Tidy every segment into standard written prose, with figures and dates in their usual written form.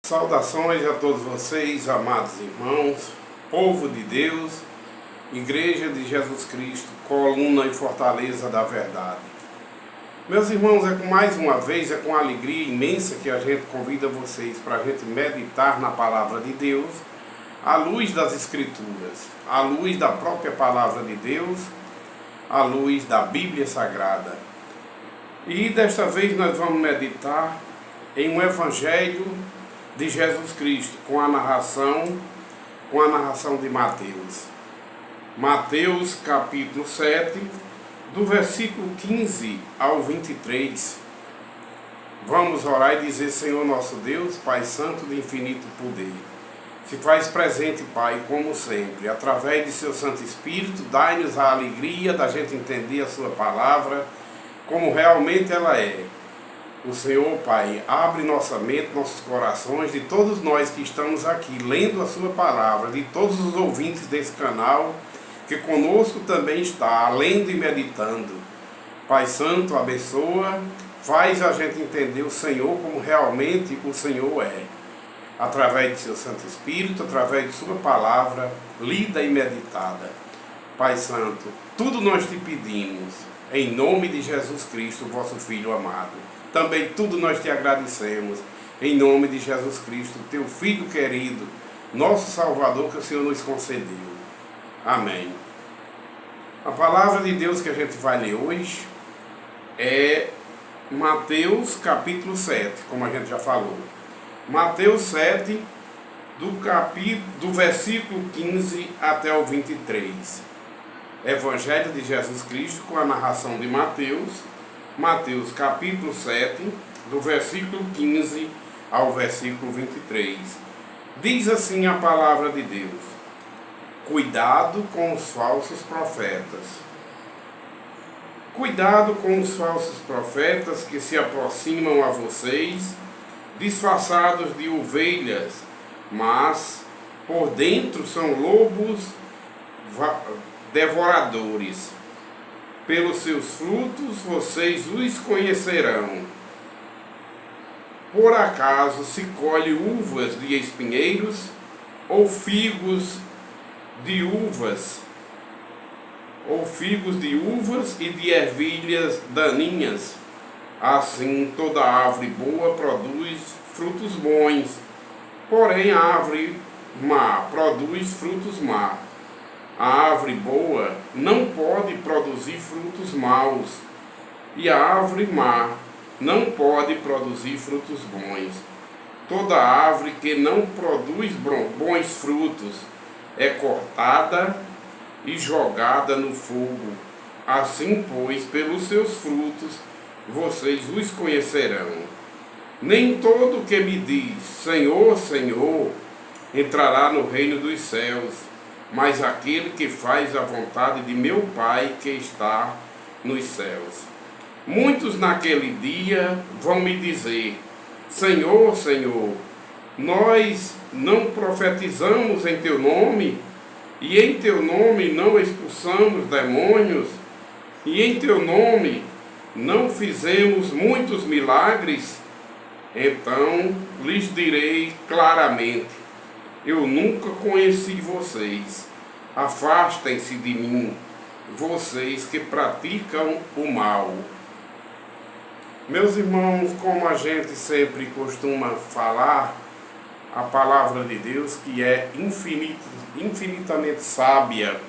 Saudações a todos vocês, amados irmãos, povo de Deus, Igreja de Jesus Cristo, coluna e fortaleza da verdade. Meus irmãos, mais uma vez, é com alegria imensa que a gente convida vocês para a gente meditar na palavra de Deus, à luz das Escrituras, à luz da própria palavra de Deus, à luz da Bíblia Sagrada. E desta vez nós vamos meditar em um Evangelho de Jesus Cristo, com a narração de Mateus. Mateus capítulo 7, do versículo 15 ao 23. Vamos orar e dizer: Senhor nosso Deus, Pai Santo de infinito poder, se faz presente, Pai, como sempre, através de seu Santo Espírito, dai-nos a alegria da gente entender a sua palavra como realmente ela é. O Senhor, Pai, abre nossa mente, nossos corações, de todos nós que estamos aqui lendo a sua palavra, de todos os ouvintes desse canal, que conosco também está, lendo e meditando. Pai Santo, abençoa, faz a gente entender o Senhor como realmente o Senhor é, através de seu Santo Espírito, através de sua palavra, lida e meditada. Pai Santo, tudo nós te pedimos, em nome de Jesus Cristo, vosso Filho amado. Também tudo nós te agradecemos, em nome de Jesus Cristo, teu Filho querido, nosso Salvador, que o Senhor nos concedeu. Amém. A palavra de Deus que a gente vai ler hoje é Mateus capítulo 7, como a gente já falou. Mateus 7, do versículo 15 até o 23. Evangelho de Jesus Cristo com a narração de Mateus capítulo 7, do versículo 15 ao versículo 23. Diz assim a palavra de Deus: cuidado com os falsos profetas. Cuidado com os falsos profetas que se aproximam a vocês, disfarçados de ovelhas, mas por dentro são lobos devoradores. Pelos seus frutos vocês os conhecerão. Por acaso se colhe uvas de espinheiros, ou figos de uvas e de ervilhas daninhas? Assim toda árvore boa produz frutos bons, porém a árvore má produz frutos maus. A árvore boa não pode produzir frutos maus, e a árvore má não pode produzir frutos bons. Toda árvore que não produz bons frutos é cortada e jogada no fogo. Assim, pois, pelos seus frutos vocês os conhecerão. Nem todo que me diz Senhor, Senhor entrará no reino dos céus, mas aquele que faz a vontade de meu Pai que está nos céus. Muitos naquele dia vão me dizer: Senhor, Senhor, nós não profetizamos em teu nome, e em teu nome não expulsamos demônios, e em teu nome não fizemos muitos milagres? Então lhes direi claramente: eu nunca conheci vocês. Afastem-se de mim, vocês que praticam o mal. Meus irmãos, como a gente sempre costuma falar, a palavra de Deus, que é infinitamente sábia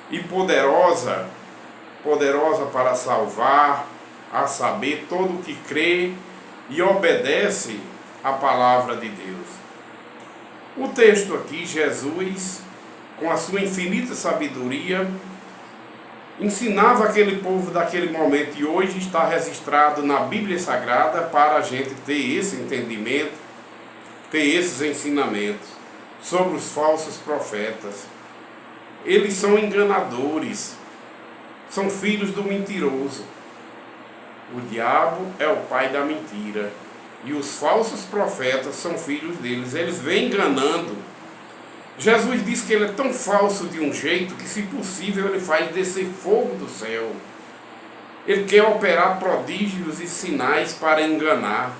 e poderosa para salvar, a saber, todo o que crê e obedece à palavra de Deus. O texto aqui, Jesus, com a sua infinita sabedoria, ensinava aquele povo daquele momento, e hoje está registrado na Bíblia Sagrada para a gente ter esse entendimento, ter esses ensinamentos sobre os falsos profetas. Eles são enganadores, são filhos do mentiroso. O diabo é o pai da mentira. E os falsos profetas são filhos deles. Eles vêm enganando. Jesus diz que ele é tão falso de um jeito que, se possível, ele faz descer fogo do céu. Ele quer operar prodígios e sinais para enganar.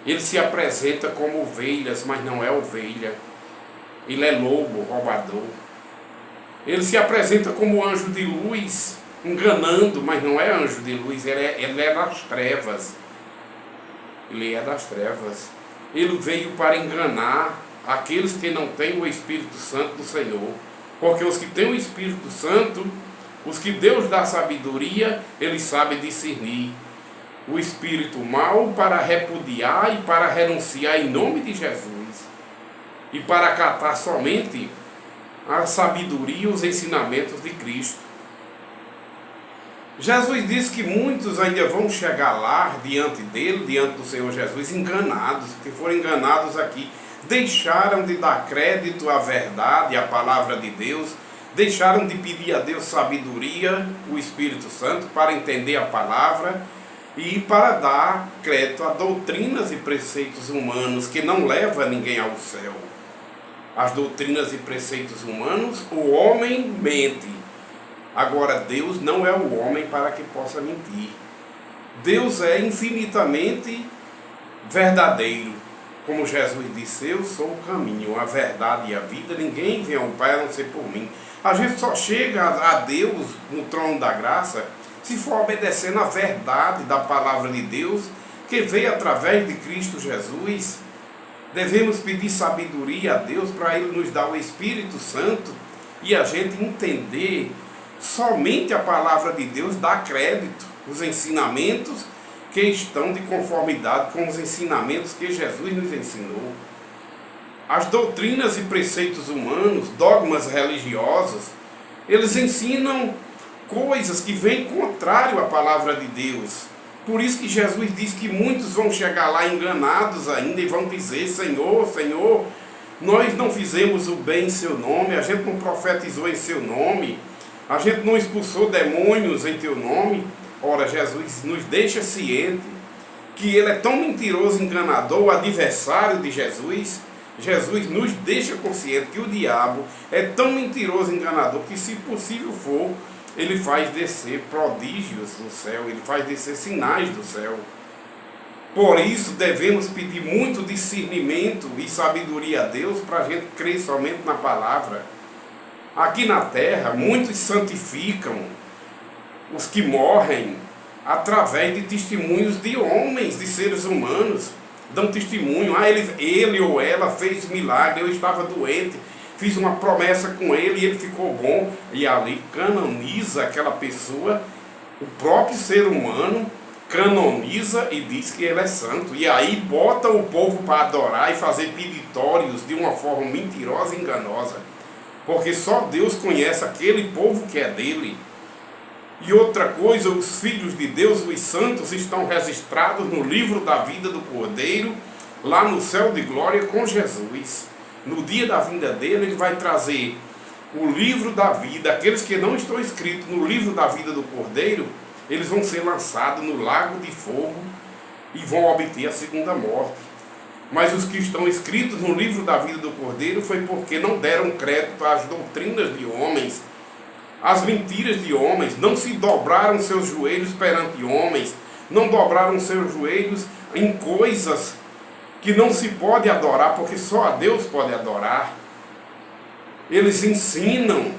Ele se apresenta como ovelhas, mas não é ovelha. Ele é lobo, roubador. Ele se apresenta como anjo de luz, enganando, mas não é anjo de luz, ele é das trevas. Ele é das trevas. Ele veio para enganar aqueles que não têm o Espírito Santo do Senhor. Porque os que têm o Espírito Santo, os que Deus dá sabedoria, eles sabem discernir o espírito mau para repudiar e para renunciar em nome de Jesus. E para acatar somente a sabedoria e os ensinamentos de Cristo. Jesus disse que muitos ainda vão chegar lá diante dele, diante do Senhor Jesus, enganados, que foram enganados aqui. Deixaram de dar crédito à verdade, à palavra de Deus, deixaram de pedir a Deus sabedoria, o Espírito Santo, para entender a palavra e para dar crédito a doutrinas e preceitos humanos que não levam ninguém ao céu. As doutrinas e preceitos humanos, o homem mente. Agora, Deus não é o homem para que possa mentir. Deus é infinitamente verdadeiro. Como Jesus disse, eu sou o caminho, a verdade e a vida. Ninguém vem ao Pai a não ser por mim. A gente só chega a Deus no trono da graça se for obedecendo a verdade da palavra de Deus, que veio através de Cristo Jesus. Devemos pedir sabedoria a Deus para Ele nos dar o Espírito Santo e a gente entender somente a palavra de Deus, dá crédito, os ensinamentos que estão de conformidade com os ensinamentos que Jesus nos ensinou. As doutrinas e preceitos humanos, dogmas religiosos, eles ensinam coisas que vêm contrário à palavra de Deus. Por isso que Jesus diz que muitos vão chegar lá enganados ainda e vão dizer: Senhor, Senhor, nós não fizemos o bem em seu nome, a gente não profetizou em seu nome, a gente não expulsou demônios em teu nome. Ora, Jesus nos deixa ciente que ele é tão mentiroso, enganador, o adversário de Jesus. Jesus nos deixa consciente que o diabo é tão mentiroso, enganador, que se possível for, ele faz descer prodígios do céu, ele faz descer sinais do céu. Por isso devemos pedir muito discernimento e sabedoria a Deus para a gente crer somente na palavra. Aqui na terra, muitos santificam os que morrem através de testemunhos de homens, de seres humanos. Dão testemunho: ele ou ela fez milagre, eu estava doente, fiz uma promessa com ele e ele ficou bom. E ali canoniza aquela pessoa, o próprio ser humano canoniza e diz que ele é santo. E aí bota o povo para adorar e fazer peditórios de uma forma mentirosa e enganosa. Porque só Deus conhece aquele povo que é dele. E outra coisa, os filhos de Deus, os santos, estão registrados no livro da vida do Cordeiro, lá no céu de glória com Jesus. No dia da vinda dele, ele vai trazer o livro da vida. Aqueles que não estão escritos no livro da vida do Cordeiro, eles vão ser lançados no lago de fogo e vão obter a segunda morte. Mas os que estão escritos no livro da vida do Cordeiro foi porque não deram crédito às doutrinas de homens, às mentiras de homens, não se dobraram seus joelhos perante homens, não dobraram seus joelhos em coisas que não se pode adorar, porque só a Deus pode adorar. Eles ensinam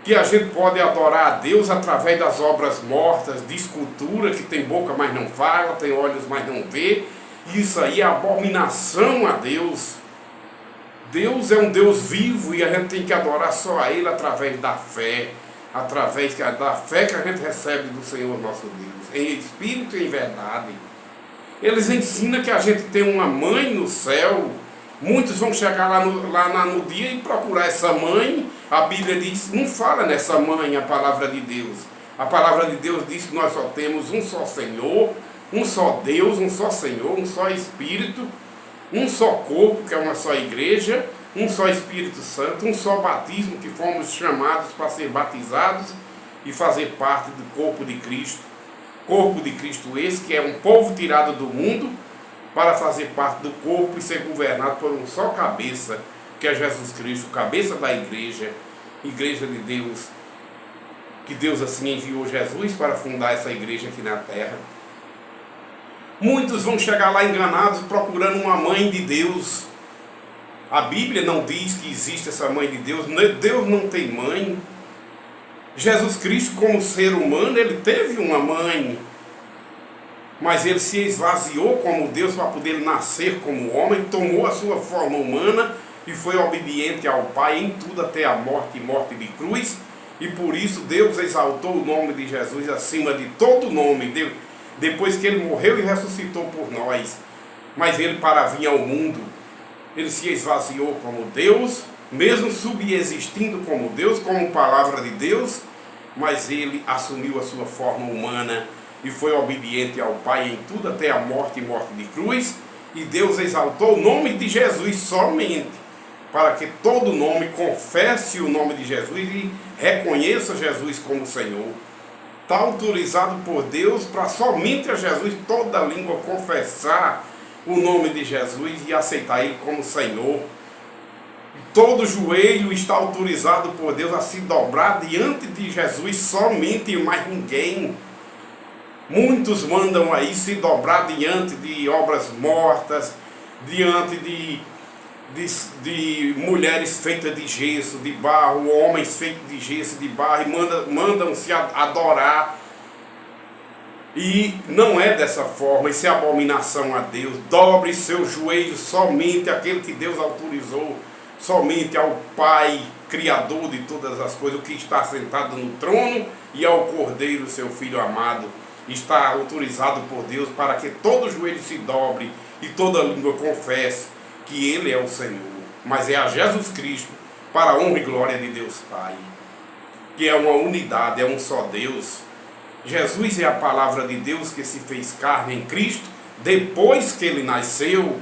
que a gente pode adorar a Deus através das obras mortas, de escultura, que tem boca, mas não fala, tem olhos, mas não vê. Isso aí é abominação a Deus. Deus é um Deus vivo e a gente tem que adorar só a Ele através da fé, através da fé que a gente recebe do Senhor nosso Deus, em espírito e em verdade. Eles ensinam que a gente tem uma mãe no céu. Muitos vão chegar lá no dia e procurar essa mãe. A Bíblia diz, não fala nessa mãe a palavra de Deus. A palavra de Deus diz que nós só temos um só Senhor, um só Deus, um só Senhor, um só Espírito, um só corpo, que é uma só igreja, um só Espírito Santo, um só batismo, que fomos chamados para ser batizados e fazer parte do corpo de Cristo. Corpo de Cristo esse, que é um povo tirado do mundo para fazer parte do corpo e ser governado por um só cabeça, que é Jesus Cristo, cabeça da igreja, igreja de Deus, que Deus assim enviou Jesus para fundar essa igreja aqui na terra. Muitos vão chegar lá enganados procurando uma mãe de Deus. A Bíblia não diz que existe essa mãe de Deus. Deus não tem mãe. Jesus Cristo, como ser humano, ele teve uma mãe, mas ele se esvaziou como Deus para poder nascer como homem, tomou a sua forma humana e foi obediente ao Pai em tudo até a morte e morte de cruz. E por isso Deus exaltou o nome de Jesus acima de todo nome, depois que ele morreu e ressuscitou por nós. Mas ele, para vir ao mundo, ele se esvaziou como Deus, mesmo subexistindo como Deus, como palavra de Deus, mas ele assumiu a sua forma humana e foi obediente ao Pai em tudo até a morte e morte de cruz. E Deus exaltou o nome de Jesus somente para que todo nome confesse o nome de Jesus e reconheça Jesus como Senhor. Está autorizado por Deus para somente a Jesus toda língua confessar o nome de Jesus e aceitar Ele como Senhor. Todo joelho está autorizado por Deus a se dobrar diante de Jesus somente e mais ninguém. Muitos mandam aí se dobrar diante de obras mortas, diante de mulheres feitas de gesso, de barro, homens feitos de gesso, de barro, e mandam se adorar. E não é dessa forma, isso é abominação a Deus. Dobre seus joelhos somente àquele que Deus autorizou, somente ao Pai, Criador de todas as coisas, o que está sentado no trono, e ao Cordeiro, seu Filho amado. Está autorizado por Deus para que todo joelho se dobre e toda língua confesse que Ele é o Senhor. Mas é a Jesus Cristo, para a honra e glória de Deus Pai, que é uma unidade, é um só Deus. Jesus é a palavra de Deus que se fez carne em Cristo depois que Ele nasceu,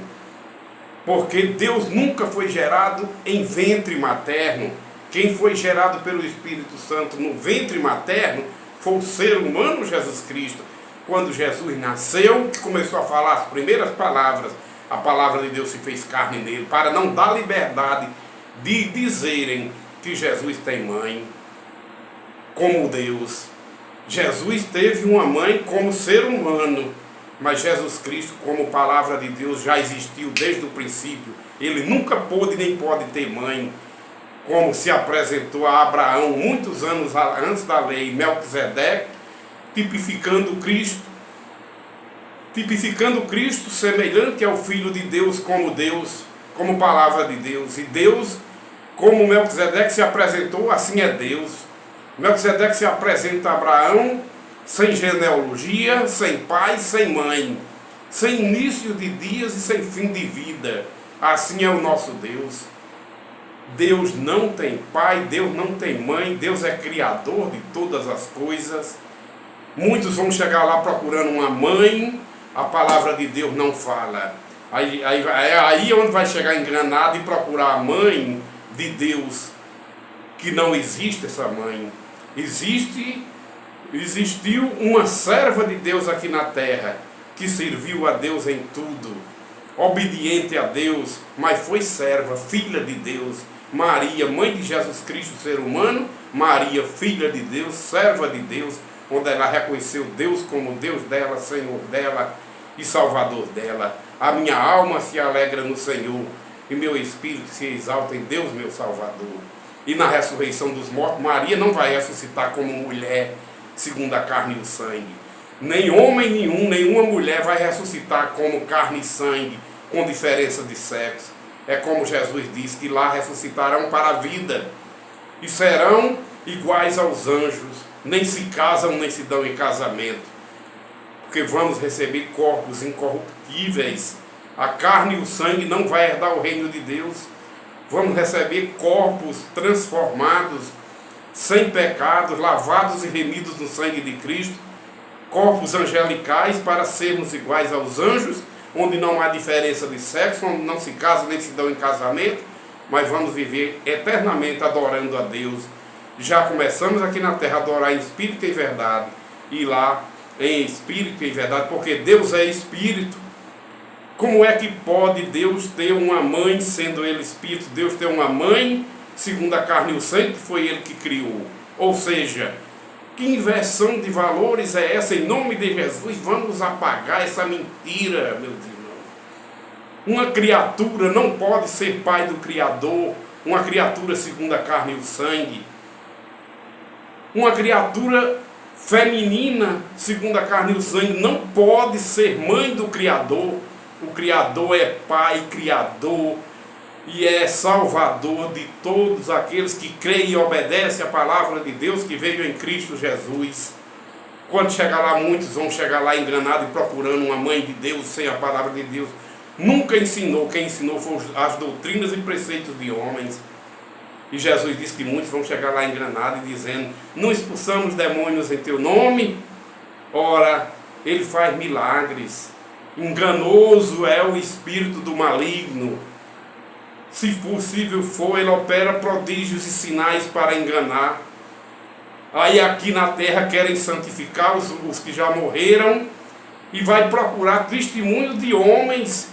porque Deus nunca foi gerado em ventre materno. Quem foi gerado pelo Espírito Santo no ventre materno foi o ser humano Jesus Cristo. Quando Jesus nasceu, que começou a falar as primeiras palavras, a palavra de Deus se fez carne nele, para não dar liberdade de dizerem que Jesus tem mãe como Deus. Jesus teve uma mãe como ser humano, mas Jesus Cristo, como palavra de Deus, já existiu desde o princípio. Ele nunca pôde nem pode ter mãe, como se apresentou a Abraão muitos anos antes da lei, Melquisedeque, tipificando Cristo semelhante ao Filho de Deus, como palavra de Deus. E Deus, como Melquisedeque se apresentou, assim é Deus. Melquisedeque se apresenta a Abraão sem genealogia, sem pai, sem mãe, sem início de dias e sem fim de vida. Assim é o nosso Deus. Deus não tem pai, Deus não tem mãe, Deus é criador de todas as coisas. Muitos vão chegar lá procurando uma mãe, a palavra de Deus não fala. Aí é onde vai chegar enganado e procurar a mãe de Deus, que não existe essa mãe. Existiu uma serva de Deus aqui na terra, que serviu a Deus em tudo, obediente a Deus, mas foi serva, filha de Deus. Maria, mãe de Jesus Cristo, ser humano. Maria, filha de Deus, serva de Deus, onde ela reconheceu Deus como Deus dela, Senhor dela e Salvador dela. A minha alma se alegra no Senhor, e meu espírito se exalta em Deus, meu Salvador. E na ressurreição dos mortos, Maria não vai ressuscitar como mulher, segundo a carne e o sangue. Nem homem nenhum, nenhuma mulher vai ressuscitar como carne e sangue, com diferença de sexo. É como Jesus disse, que lá ressuscitarão para a vida, e serão iguais aos anjos, nem se casam, nem se dão em casamento, porque vamos receber corpos incorruptíveis. A carne e o sangue não vai herdar o reino de Deus. Vamos receber corpos transformados, sem pecados, lavados e remidos no sangue de Cristo, corpos angelicais para sermos iguais aos anjos, onde não há diferença de sexo, onde não se casam nem se dão em casamento, mas vamos viver eternamente adorando a Deus. Já começamos aqui na terra a adorar em espírito e verdade, e lá em espírito e verdade, porque Deus é espírito. Como é que pode Deus ter uma mãe, sendo Ele espírito? Deus ter uma mãe, segundo a carne e o sangue, que foi Ele que criou. Ou seja, Que inversão de valores é essa? Em nome de Jesus, vamos apagar essa mentira, meus irmãos. Uma criatura não pode ser pai do Criador, uma criatura segundo a carne e o sangue. Uma criatura feminina, segundo a carne e o sangue, não pode ser mãe do Criador. O Criador é Pai, Criador e é Salvador de todos aqueles que creem e obedecem a palavra de Deus que veio em Cristo Jesus. Quando chegar lá, muitos vão chegar lá enganados e procurando uma mãe de Deus sem a palavra de Deus. Nunca ensinou, quem ensinou foram as doutrinas e preceitos de homens. E Jesus disse que muitos vão chegar lá enganados e dizendo: não expulsamos demônios em teu nome. Ora, ele faz milagres. Enganoso é o espírito do maligno. Se possível for, ele opera prodígios e sinais para enganar. Aí aqui na terra querem santificar os que já morreram e vai procurar testemunho de homens,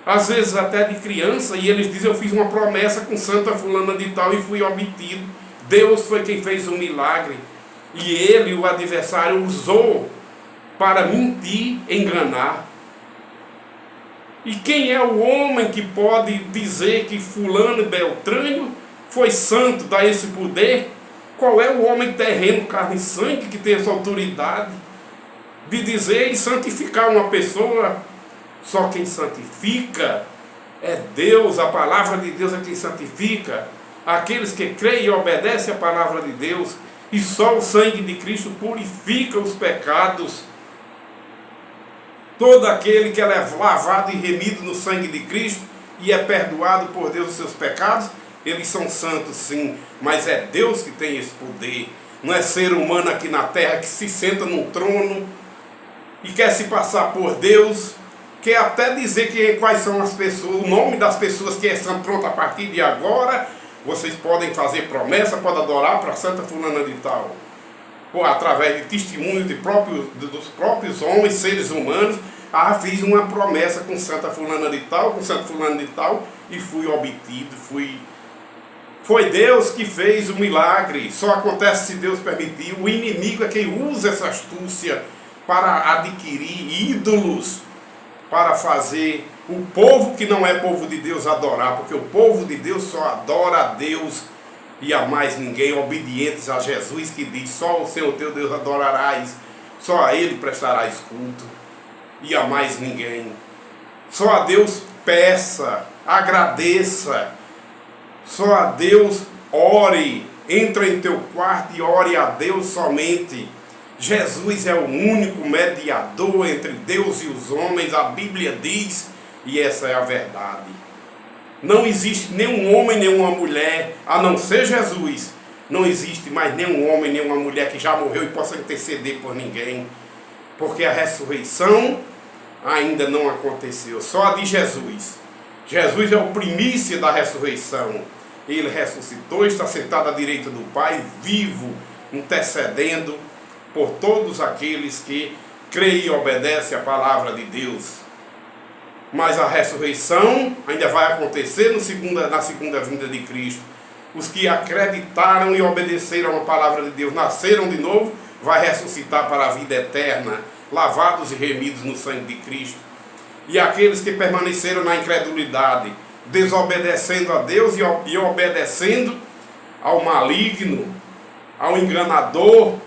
às vezes até de criança, e eles dizem: eu fiz uma promessa com Santa fulana de tal e fui obtido. Deus foi quem fez o milagre. E ele, o adversário, usou para mentir, enganar. E quem é o homem que pode dizer que fulano e beltrano foi santo, dá esse poder? Qual é o homem terreno, carne e sangue, que tem essa autoridade de dizer e santificar uma pessoa? Só quem santifica é Deus, a palavra de Deus é quem santifica. Aqueles que creem e obedecem a palavra de Deus, e só o sangue de Cristo purifica os pecados. Todo aquele que é lavado e remido no sangue de Cristo e é perdoado por Deus os seus pecados, eles são santos sim, mas é Deus que tem esse poder. Não é ser humano aqui na terra que se senta num trono e quer se passar por Deus, quer até dizer quais são as pessoas, o nome das pessoas que estão prontas a partir de agora. Vocês podem fazer promessa, podem adorar para Santa fulana de tal, ou através de testemunhos dos próprios homens, seres humanos. Fiz uma promessa com Santa fulana de tal, com Santa fulana de tal, e fui obtido, Foi Deus que fez o milagre. Só acontece se Deus permitir. O inimigo é quem usa essa astúcia para adquirir ídolos, para fazer o povo que não é povo de Deus adorar, porque o povo de Deus só adora a Deus e a mais ninguém, obedientes a Jesus, que diz: só o Senhor teu Deus adorarás, só a Ele prestarás culto, e a mais ninguém. Só a Deus peça, agradeça, só a Deus ore, entra em teu quarto e ore a Deus somente. Jesus é o único mediador entre Deus e os homens, a Bíblia diz, e essa é a verdade. Não existe nenhum homem, nenhuma mulher, a não ser Jesus. Não existe mais nenhum homem, nenhuma mulher que já morreu e possa interceder por ninguém. Porque a ressurreição ainda não aconteceu, só a de Jesus. Jesus é o primícia da ressurreição. Ele ressuscitou, está sentado à direita do Pai, vivo, intercedendo por todos aqueles que creem e obedecem a palavra de Deus. Mas a ressurreição ainda vai acontecer na segunda vinda de Cristo. Os que acreditaram e obedeceram a palavra de Deus, nasceram de novo, vai ressuscitar para a vida eterna, lavados e remidos no sangue de Cristo. E aqueles que permaneceram na incredulidade, desobedecendo a Deus e obedecendo ao maligno, ao enganador,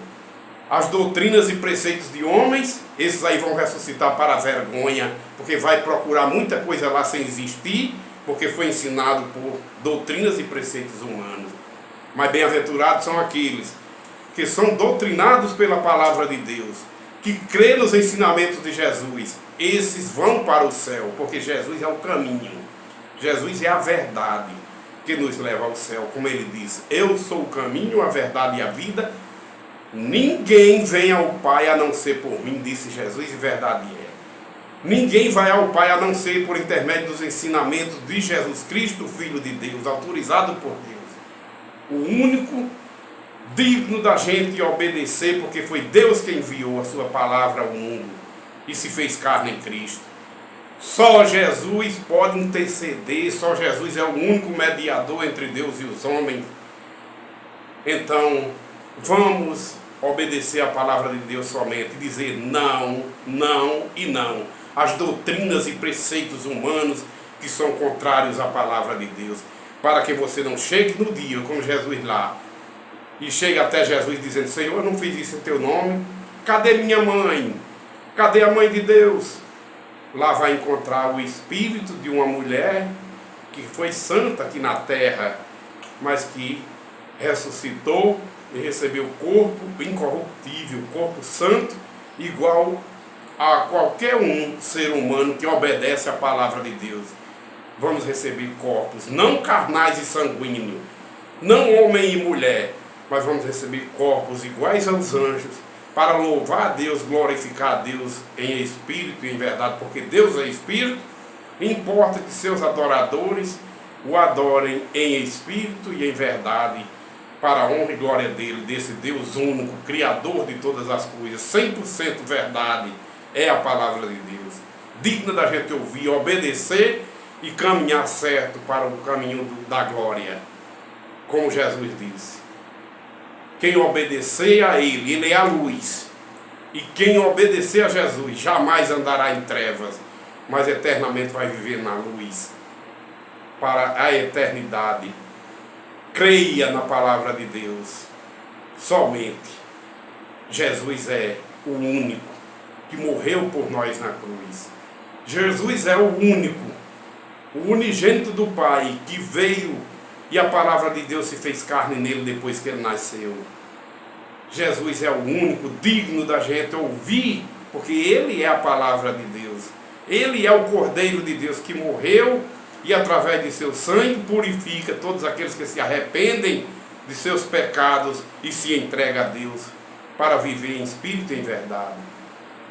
às doutrinas e preceitos de homens, esses aí vão ressuscitar para a vergonha, porque vai procurar muita coisa lá sem existir, porque foi ensinado por doutrinas e preceitos humanos. Mas bem-aventurados são aqueles que são doutrinados pela palavra de Deus, que crê nos ensinamentos de Jesus. Esses vão para o céu, porque Jesus é o caminho, Jesus é a verdade que nos leva ao céu. Como ele diz: eu sou o caminho, a verdade e a vida, ninguém vem ao Pai a não ser por mim, disse Jesus, e verdade é. Ninguém vai ao Pai a não ser por intermédio dos ensinamentos de Jesus Cristo, Filho de Deus, autorizado por Deus. O único digno da gente obedecer, porque foi Deus quem enviou a sua palavra ao mundo e se fez carne em Cristo. Só Jesus pode interceder, só Jesus é o único mediador entre Deus e os homens. Então, vamos obedecer a palavra de Deus somente, dizer não, não e não às doutrinas e preceitos humanos que são contrários à palavra de Deus, para que você não chegue no dia como Jesus lá, e chegue até Jesus dizendo: Senhor, eu não fiz isso em teu nome, cadê minha mãe? Cadê a mãe de Deus? Lá vai encontrar o espírito de uma mulher que foi santa aqui na terra, mas que ressuscitou e recebeu o corpo incorruptível, corpo santo, igual a qualquer ser humano que obedece à palavra de Deus. Vamos receber corpos não carnais e sanguíneos, não homem e mulher, mas vamos receber corpos iguais aos anjos, para louvar a Deus, glorificar a Deus em espírito e em verdade, porque Deus é espírito. Importa que seus adoradores o adorem em espírito e em verdade, para a honra e glória dele, desse Deus único, criador de todas as coisas, 100% verdade, é a palavra de Deus, digna da gente ouvir, obedecer e caminhar certo para o caminho da glória, como Jesus disse. Quem obedecer a ele, ele é a luz, e quem obedecer a Jesus jamais andará em trevas, mas eternamente vai viver na luz, para a eternidade. Creia na palavra de Deus, somente. Jesus é o único que morreu por nós na cruz. Jesus é o único, o unigênito do Pai, que veio e a palavra de Deus se fez carne nele depois que ele nasceu. Jesus é o único digno da gente ouvir, porque ele é a palavra de Deus. Ele é o Cordeiro de Deus que morreu e através de seu sangue purifica todos aqueles que se arrependem de seus pecados e se entregam a Deus para viver em espírito e em verdade.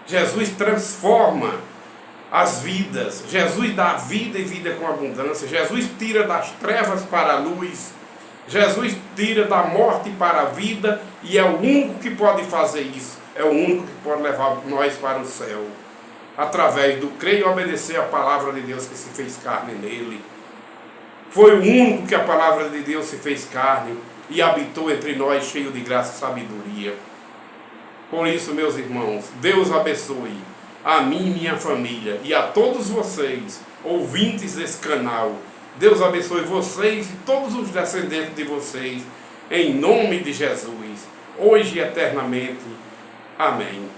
Jesus transforma as vidas, Jesus dá vida e vida com abundância, Jesus tira das trevas para a luz, Jesus tira da morte para a vida, e é o único que pode fazer isso, é o único que pode levar nós para o céu, através do crer e obedecer a palavra de Deus que se fez carne nele. Foi o único que a palavra de Deus se fez carne e habitou entre nós, cheio de graça e sabedoria. Por isso, meus irmãos, Deus abençoe a mim e minha família, e a todos vocês, ouvintes desse canal. Deus abençoe vocês e todos os descendentes de vocês, em nome de Jesus, hoje e eternamente. Amém.